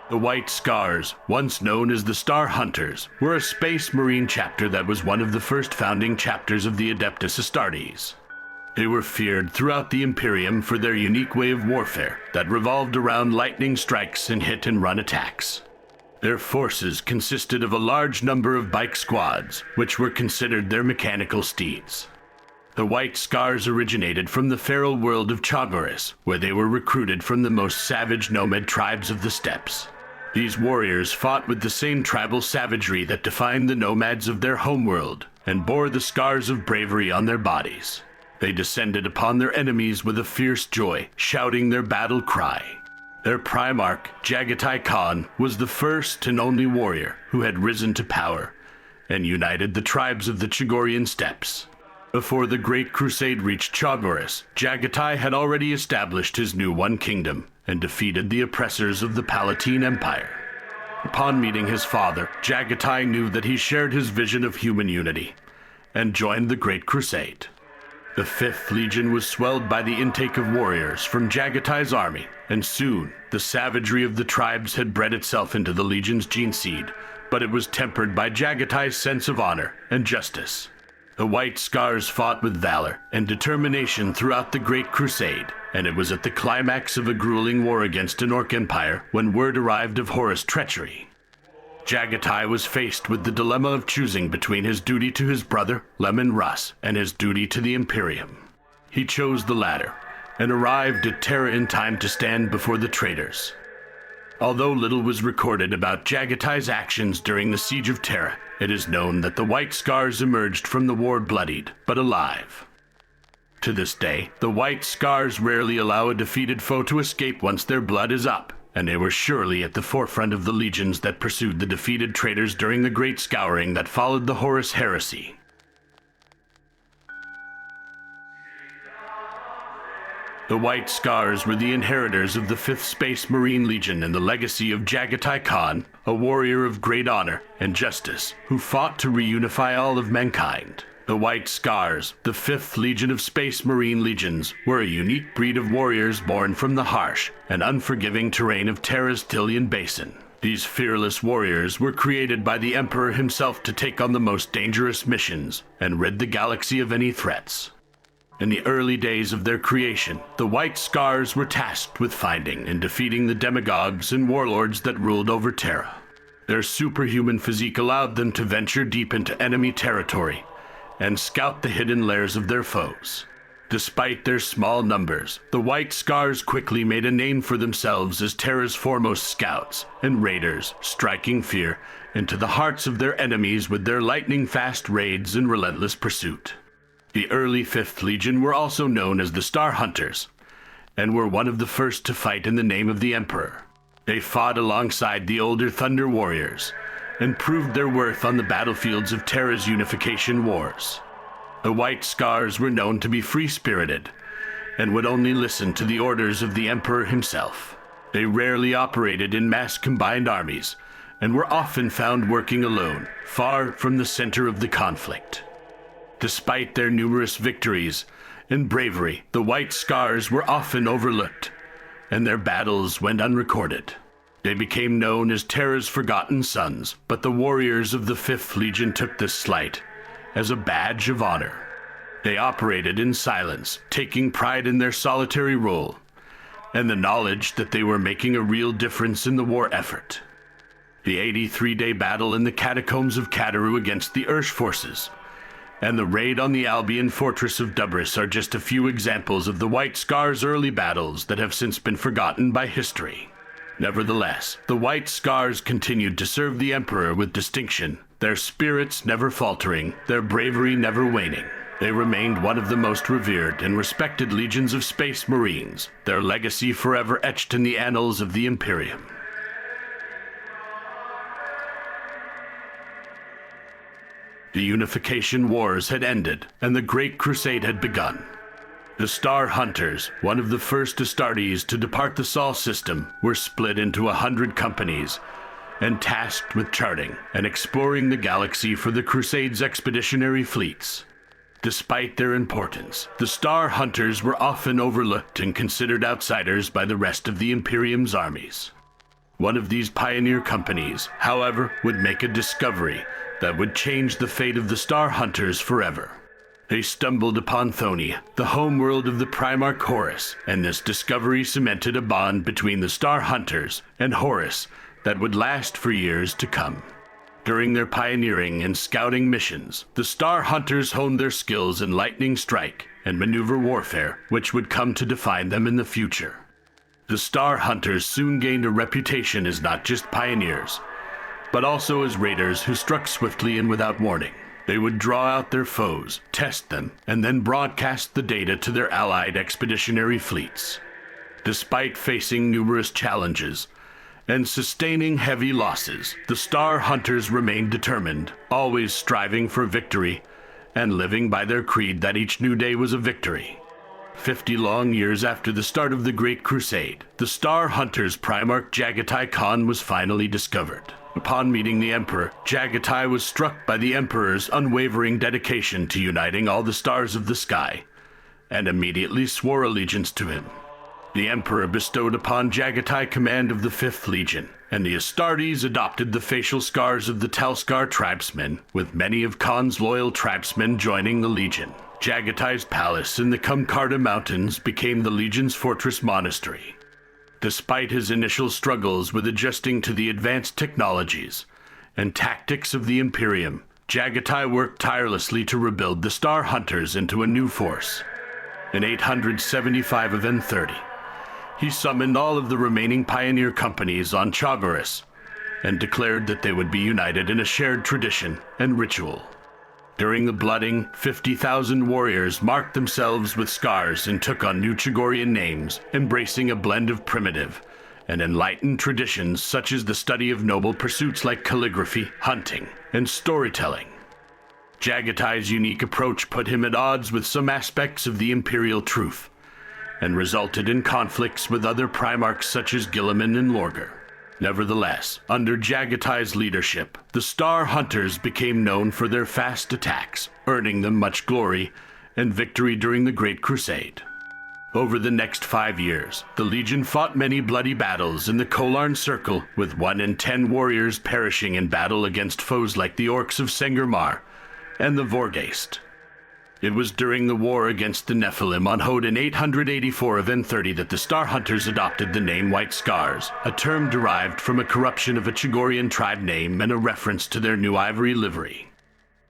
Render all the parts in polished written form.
The White Scars, once known as the Star Hunters, were a space marine chapter that was one of the first founding chapters of the Adeptus Astartes. They were feared throughout the Imperium for their unique way of warfare that revolved around lightning strikes and hit-and-run attacks. Their forces consisted of a large number of bike squads, which were considered their mechanical steeds. The White Scars originated from the feral world of Chagorus, where they were recruited from the most savage nomad tribes of the steppes. These warriors fought with the same tribal savagery that defined the nomads of their homeworld, and bore the scars of bravery on their bodies. They descended upon their enemies with a fierce joy, shouting their battle cry. Their primarch, Jagatai Khan, was the first and only warrior who had risen to power and united the tribes of the Chagorian steppes. Before the Great Crusade reached Chagorus, Jagatai had already established his new One Kingdom and defeated the oppressors of the Palatine Empire. Upon meeting his father, Jagatai knew that he shared his vision of human unity and joined the Great Crusade. The 5th Legion was swelled by the intake of warriors from Jagatai's army, and soon the savagery of the tribes had bred itself into the Legion's gene seed, but it was tempered by Jagatai's sense of honor and justice. The White Scars fought with valor and determination throughout the Great Crusade, and it was at the climax of a grueling war against an Orc Empire when word arrived of Horus' treachery. Jagatai was faced with the dilemma of choosing between his duty to his brother, Lemon Russ, and his duty to the Imperium. He chose the latter, and arrived at Terra in time to stand before the traitors. Although little was recorded about Jagatai's actions during the Siege of Terra, it is known that the White Scars emerged from the war bloodied, but alive. To this day, the White Scars rarely allow a defeated foe to escape once their blood is up, and they were surely at the forefront of the legions that pursued the defeated traitors during the Great Scouring that followed the Horus Heresy. The White Scars were the inheritors of the 5th Space Marine Legion and the legacy of Jagatai Khan, a warrior of great honor and justice who fought to reunify all of mankind. The White Scars, the 5th Legion of Space Marine Legions, were a unique breed of warriors born from the harsh and unforgiving terrain of Terra's Tilian Basin. These fearless warriors were created by the Emperor himself to take on the most dangerous missions and rid the galaxy of any threats. In the early days of their creation, the White Scars were tasked with finding and defeating the demagogues and warlords that ruled over Terra. Their superhuman physique allowed them to venture deep into enemy territory and scout the hidden lairs of their foes. Despite their small numbers, the White Scars quickly made a name for themselves as Terra's foremost scouts and raiders, striking fear into the hearts of their enemies with their lightning-fast raids and relentless pursuit. The early 5th Legion were also known as the Star Hunters, and were one of the first to fight in the name of the Emperor. They fought alongside the older Thunder Warriors, and proved their worth on the battlefields of Terra's unification wars. The White Scars were known to be free-spirited, and would only listen to the orders of the Emperor himself. They rarely operated in mass combined armies, and were often found working alone, far from the center of the conflict. Despite their numerous victories and bravery, the White Scars were often overlooked, and their battles went unrecorded. They became known as Terra's Forgotten Sons, but the warriors of the 5th Legion took this slight as a badge of honor. They operated in silence, taking pride in their solitary role, and the knowledge that they were making a real difference in the war effort. The 83-day battle in the catacombs of Kataru against the Ursh forces, and the raid on the Albion fortress of Dubris are just a few examples of the White Scars' early battles that have since been forgotten by history. Nevertheless, the White Scars continued to serve the Emperor with distinction, their spirits never faltering, their bravery never waning. They remained one of the most revered and respected legions of Space Marines, their legacy forever etched in the annals of the Imperium. The Unification Wars had ended, and the Great Crusade had begun. The Star Hunters, one of the first Astartes to depart the Sol system, were split into 100 companies and tasked with charting and exploring the galaxy for the Crusade's expeditionary fleets. Despite their importance, the Star Hunters were often overlooked and considered outsiders by the rest of the Imperium's armies. One of these pioneer companies, however, would make a discovery that would change the fate of the Star Hunters forever. They stumbled upon Thonia, the homeworld of the Primarch Horus, and this discovery cemented a bond between the Star Hunters and Horus that would last for years to come. During their pioneering and scouting missions, the Star Hunters honed their skills in lightning strike and maneuver warfare, which would come to define them in the future. The Star Hunters soon gained a reputation as not just pioneers, but also as raiders who struck swiftly and without warning. They would draw out their foes, test them, and then broadcast the data to their allied expeditionary fleets. Despite facing numerous challenges and sustaining heavy losses, the Star Hunters remained determined, always striving for victory and living by their creed that each new day was a victory. 50 long years after the start of the Great Crusade, the Star Hunters' Primarch Jagatai Khan was finally discovered. Upon meeting the Emperor, Jagatai was struck by the Emperor's unwavering dedication to uniting all the stars of the sky, and immediately swore allegiance to him. The Emperor bestowed upon Jagatai command of the 5th Legion, and the Astartes adopted the facial scars of the Talskar tribesmen, with many of Khan's loyal tribesmen joining the Legion. Jagatai's palace in the Kumkarta Mountains became the Legion's fortress monastery. Despite his initial struggles with adjusting to the advanced technologies and tactics of the Imperium, Jagatai worked tirelessly to rebuild the Star Hunters into a new force. In 875 of N30, he summoned all of the remaining pioneer companies on Chagaris and declared that they would be united in a shared tradition and ritual. During the blooding, 50,000 warriors marked themselves with scars and took on new Chagorian names, embracing a blend of primitive and enlightened traditions such as the study of noble pursuits like calligraphy, hunting, and storytelling. Jagatai's unique approach put him at odds with some aspects of the imperial truth, and resulted in conflicts with other Primarchs such as Gilliman and Lorgar. Nevertheless, under Jagatai's leadership, the Star Hunters became known for their fast attacks, earning them much glory and victory during the Great Crusade. Over the next 5 years, the Legion fought many bloody battles in the Kolarn Circle, with 1 in 10 warriors perishing in battle against foes like the Orcs of Sengirmar and the Vorgeist. It was during the war against the Nephilim on Hod in 884 of N30 that the Star Hunters adopted the name White Scars, a term derived from a corruption of a Chagorian tribe name and a reference to their new ivory livery.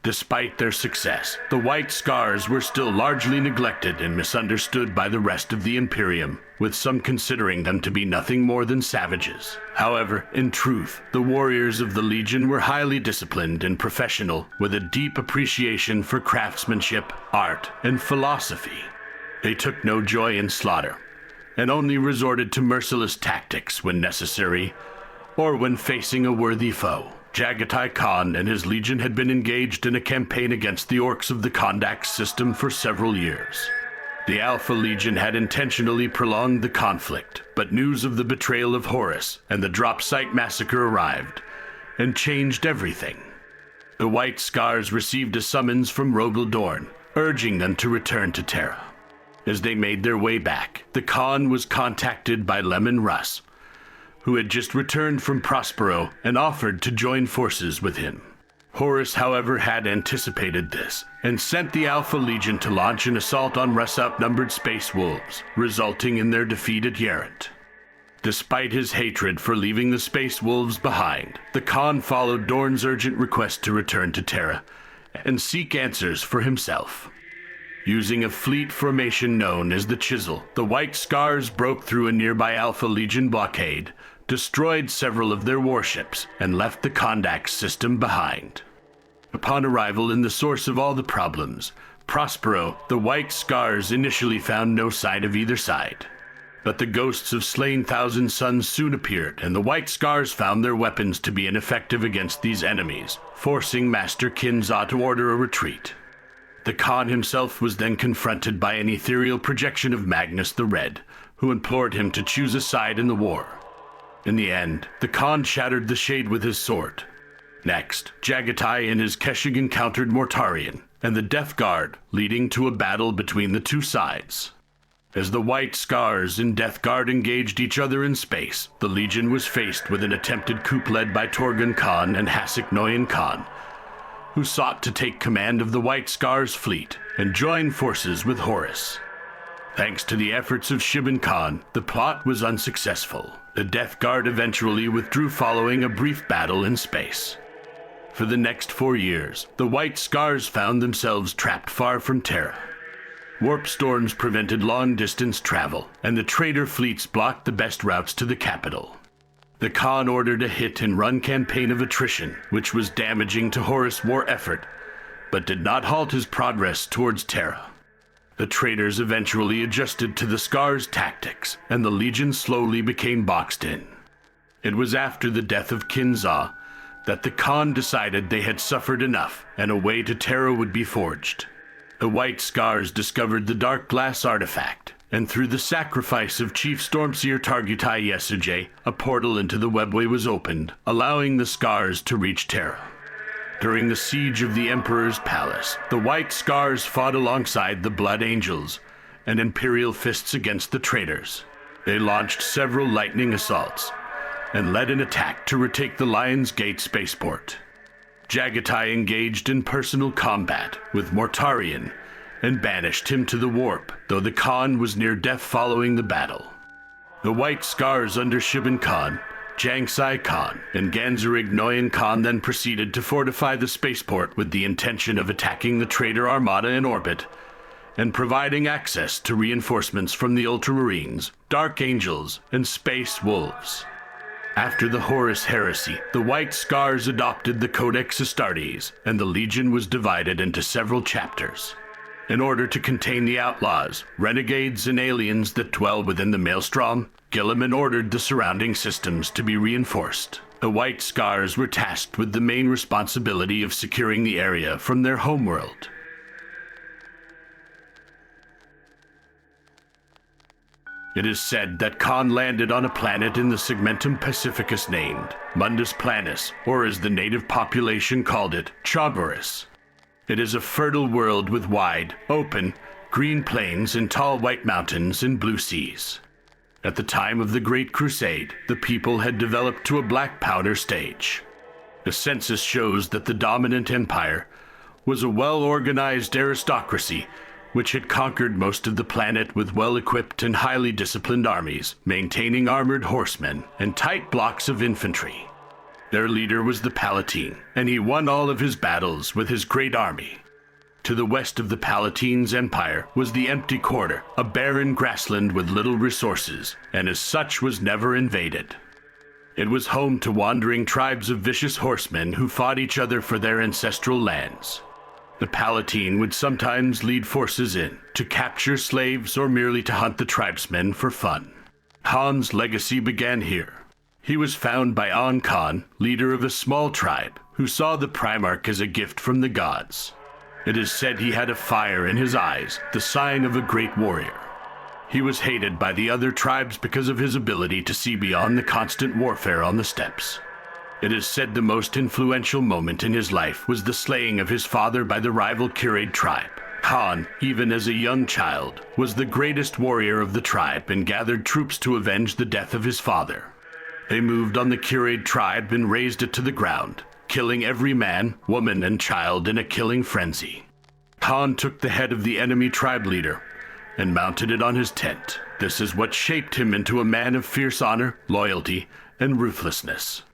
Despite their success, the White Scars were still largely neglected and misunderstood by the rest of the Imperium, with some considering them to be nothing more than savages. However, in truth, the warriors of the Legion were highly disciplined and professional, with a deep appreciation for craftsmanship, art, and philosophy. They took no joy in slaughter, and only resorted to merciless tactics when necessary, or when facing a worthy foe. Jagatai Khan and his Legion had been engaged in a campaign against the Orcs of the Kondak system for several years. The Alpha Legion had intentionally prolonged the conflict, but news of the betrayal of Horus and the drop site massacre arrived, and changed everything. The White Scars received a summons from Rogel Dorn, urging them to return to Terra. As they made their way back, the Khan was contacted by Lemon Russ, who had just returned from Prospero and offered to join forces with him. Horus, however, had anticipated this and sent the Alpha Legion to launch an assault on Russ' outnumbered Space Wolves, resulting in their defeat at Yarant. Despite his hatred for leaving the Space Wolves behind, the Khan followed Dorn's urgent request to return to Terra and seek answers for himself. Using a fleet formation known as the Chisel, the White Scars broke through a nearby Alpha Legion blockade, destroyed several of their warships, and left the Kondak system behind. Upon arrival in the source of all the problems, Prospero, the White Scars initially found no sign of either side. But the ghosts of slain Thousand Suns soon appeared, and the White Scars found their weapons to be ineffective against these enemies, forcing Master Kinza to order a retreat. The Khan himself was then confronted by an ethereal projection of Magnus the Red, who implored him to choose a side in the war. In the end, the Khan shattered the shade with his sword. Next, Jagatai and his Keshig encountered Mortarion and the Death Guard, leading to a battle between the two sides. As the White Scars and Death Guard engaged each other in space, the Legion was faced with an attempted coup led by Torgun Khan and Hasek Noyan Khan, who sought to take command of the White Scars fleet and join forces with Horus. Thanks to the efforts of Shibin Khan, the plot was unsuccessful. The Death Guard eventually withdrew following a brief battle in space. For the next 4 years, the White Scars found themselves trapped far from Terra. Warp storms prevented long-distance travel, and the trader fleets blocked the best routes to the capital. The Khan ordered a hit-and-run campaign of attrition, which was damaging to Horus' war effort, but did not halt his progress towards Terra. The traders eventually adjusted to the Scars' tactics, and the Legion slowly became boxed in. It was after the death of Kinza that the Khan decided they had suffered enough, and a way to Terra would be forged. The White Scars discovered the Dark Glass artifact, and through the sacrifice of Chief Stormseer Targutai Yesuje, a portal into the webway was opened, allowing the Scars to reach Terra. During the siege of the Emperor's palace, the White Scars fought alongside the Blood Angels and Imperial Fists against the traitors. They launched several lightning assaults and led an attack to retake the Lion's Gate spaceport. Jagatai engaged in personal combat with Mortarion and banished him to the warp, though the Khan was near death following the battle. The White Scars under Shibin Khan, Jangsai Khan, and Ganzerig Noyan Khan then proceeded to fortify the spaceport with the intention of attacking the traitor armada in orbit and providing access to reinforcements from the Ultramarines, Dark Angels, and Space Wolves. After the Horus heresy, the White Scars adopted the Codex Astartes, and the Legion was divided into several chapters. In order to contain the outlaws, renegades, and aliens that dwell within the Maelstrom, Gilliman ordered the surrounding systems to be reinforced. The White Scars were tasked with the main responsibility of securing the area from their homeworld. It is said that Khan landed on a planet in the Segmentum Pacificus named Mundus Planus, or as the native population called it, Chabaris. It is a fertile world with wide, open, green plains and tall white mountains and blue seas. At the time of the Great Crusade, the people had developed to a black powder stage. The census shows that the dominant empire was a well-organized aristocracy which had conquered most of the planet with well-equipped and highly disciplined armies, maintaining armored horsemen and tight blocks of infantry. Their leader was the Palatine, and he won all of his battles with his great army. To the west of the Palatine's empire was the Empty Quarter, a barren grassland with little resources, and as such was never invaded. It was home to wandering tribes of vicious horsemen who fought each other for their ancestral lands. The Palatine would sometimes lead forces in to capture slaves or merely to hunt the tribesmen for fun. Khan's legacy began here. He was found by An Khan, leader of a small tribe, who saw the Primarch as a gift from the gods. It is said he had a fire in his eyes, the sign of a great warrior. He was hated by the other tribes because of his ability to see beyond the constant warfare on the steppes. It is said the most influential moment in his life was the slaying of his father by the rival Kiraid tribe. Khan, even as a young child, was the greatest warrior of the tribe and gathered troops to avenge the death of his father. They moved on the Kiraid tribe and razed it to the ground, killing every man, woman, and child in a killing frenzy. Khan took the head of the enemy tribe leader and mounted it on his tent. This is what shaped him into a man of fierce honor, loyalty, and ruthlessness.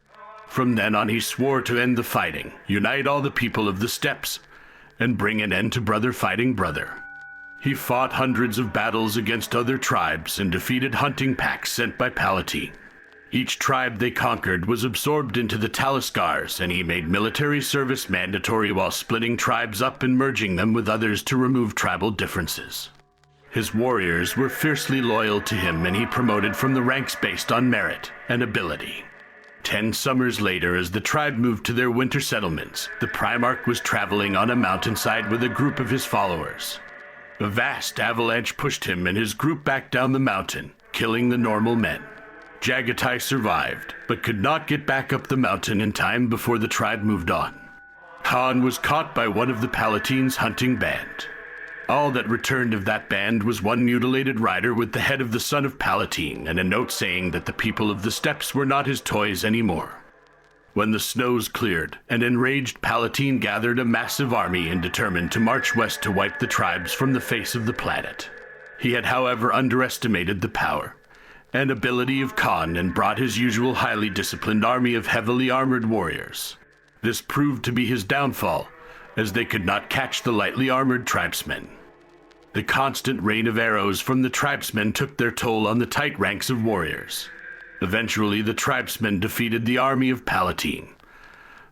From then on he swore to end the fighting, unite all the people of the steppes, and bring an end to brother fighting brother. He fought hundreds of battles against other tribes and defeated hunting packs sent by Palatine. Each tribe they conquered was absorbed into the Taliskars, and he made military service mandatory while splitting tribes up and merging them with others to remove tribal differences. His warriors were fiercely loyal to him, and he promoted from the ranks based on merit and ability. 10 summers later, as the tribe moved to their winter settlements, the Primarch was traveling on a mountainside with a group of his followers. A vast avalanche pushed him and his group back down the mountain, killing the normal men. Jagatai survived, but could not get back up the mountain in time before the tribe moved on. Khan was caught by one of the Palatine's hunting band. All that returned of that band was one mutilated rider with the head of the son of Palatine and a note saying that the people of the steppes were not his toys anymore. When the snows cleared, an enraged Palatine gathered a massive army and determined to march west to wipe the tribes from the face of the planet. He had, however, underestimated the power and ability of Khan and brought his usual highly disciplined army of heavily armored warriors. This proved to be his downfall, as they could not catch the lightly armored tribesmen. The constant rain of arrows from the tribesmen took their toll on the tight ranks of warriors. Eventually, the tribesmen defeated the army of Palatine,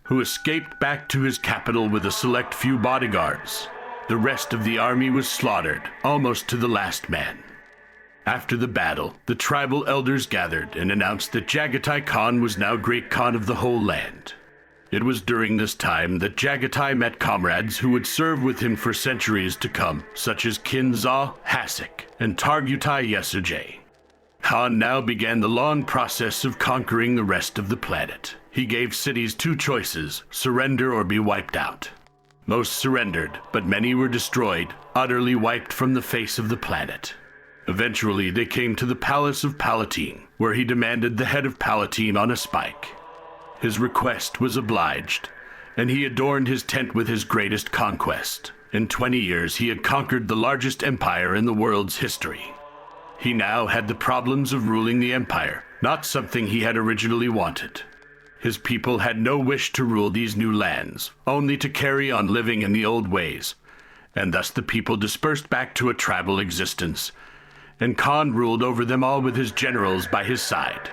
who escaped back to his capital with a select few bodyguards. The rest of the army was slaughtered, almost to the last man. After the battle, the tribal elders gathered and announced that Jagatai Khan was now Great Khan of the whole land. It was during this time that Jagatai met comrades who would serve with him for centuries to come, such as Kinza, Hasek, and Targutai Yesujay. Khan now began the long process of conquering the rest of the planet. He gave cities two choices: surrender or be wiped out. Most surrendered, but many were destroyed, utterly wiped from the face of the planet. Eventually, they came to the palace of Palatine, where he demanded the head of Palatine on a spike. His request was obliged, and he adorned his tent with his greatest conquest. In 20 years, he had conquered the largest empire in the world's history. He now had the problems of ruling the empire, not something he had originally wanted. His people had no wish to rule these new lands, only to carry on living in the old ways, and thus the people dispersed back to a tribal existence, and Khan ruled over them all with his generals by his side.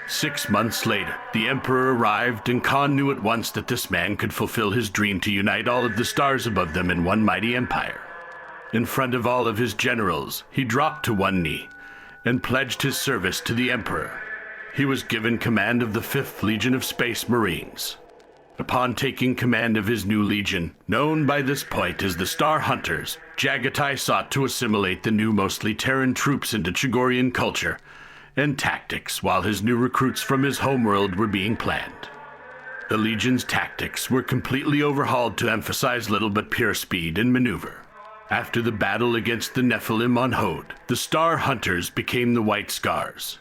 6 months later, the emperor arrived, and Khan knew at once that this man could fulfill his dream to unite all of the stars above them in one mighty empire. In front of all of his generals, he dropped to one knee and pledged his service to the emperor. He was given command of the 5th Legion of Space Marines. Upon taking command of his new legion, known by this point as the Star Hunters, Jagatai sought to assimilate the new mostly Terran troops into Chagorian culture and tactics while his new recruits from his homeworld were being planned. The Legion's tactics were completely overhauled to emphasize little but pure speed and maneuver. After the battle against the Nephilim on Hode, the Star Hunters became the White Scars.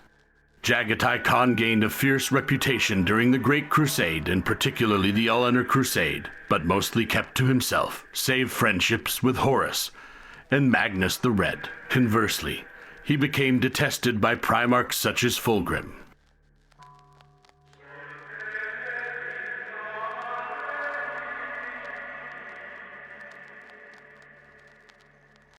Jagatai Khan gained a fierce reputation during the Great Crusade, and particularly the Ulnar Crusade, but mostly kept to himself, save friendships with Horus and Magnus the Red. Conversely, he became detested by Primarchs such as Fulgrim.